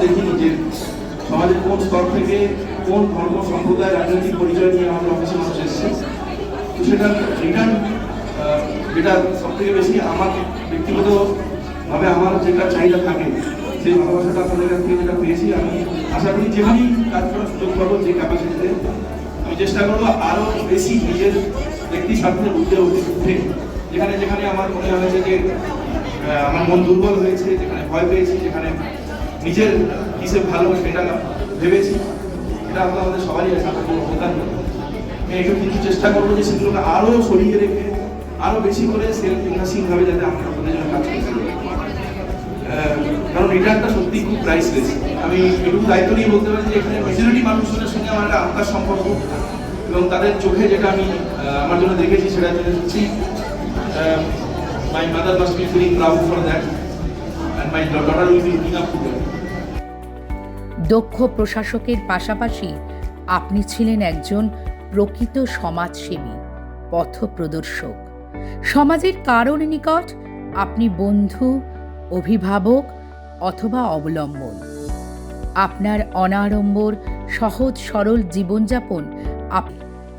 দেখিনি যে সমাজের কোন স্তর থেকে কোন ধর্ম সম্প্রদায় রাজনৈতিক পরিচয় নিয়ে আমাদের অফিসে মানুষ এসছে। তো সেটা রিটার্ন যেটা সব থেকে বেশি আমার ব্যক্তিগতভাবে আমার যেটা চাহিদা থাকে সেই ভালোবাসাটা আপনাদের কাছ থেকে যেটা পেয়েছি, আমি আশা করি যেখানেই কাজ করার সুযোগ পাবো যে ক্যাপাসিটিতে আমি চেষ্টা করবো আরও বেশি নিজের ব্যক্তি স্বার্থের উঠে যেখানে যেখানে আমার মনে হয়েছে যে আমার মন দুর্বল হয়েছে, যেখানে ভয় পেয়েছি, যেখানে নিজের কিসে ভালো সেটা ভেবেছি, এটা আমাদের সবারই আছে, আমাদের কোনো অবদান নেই। আমি একটু কিন্তু চেষ্টা করবো যে সেগুলোকে আরও সরিয়ে রেখে আরও বেশি করে সেলফ ইনভেস্টিংভাবে যাতে আমরা আপনাদের জন্য কাজ করতে পারি। কারণ রিটার্নটা সত্যি খুব প্রাইসলেস। আমি একটু দায়িত্ব নিয়ে বলতে পারি যে এখানে মেজরিটি মানুষজনের সঙ্গে আমার একটা আত্মার সম্পর্ক, এবং তাদের চোখে যেটা আমি আমার জন্য দেখেছি সেটা জন্য সত্যি my mother must be feeling proud for that and my daughter will be looking up to that. দক্ষ প্রশাসকের পাশাপাশি আপনি ছিলেন একজন প্রকৃত সমাজসেবী, পথপ্রদর্শক। সমাজের কারোর নিকট আপনি বন্ধু, অভিভাবক অথবা অবলম্বন। আপনার অনাড়ম্বর সহজ সরল জীবনযাপন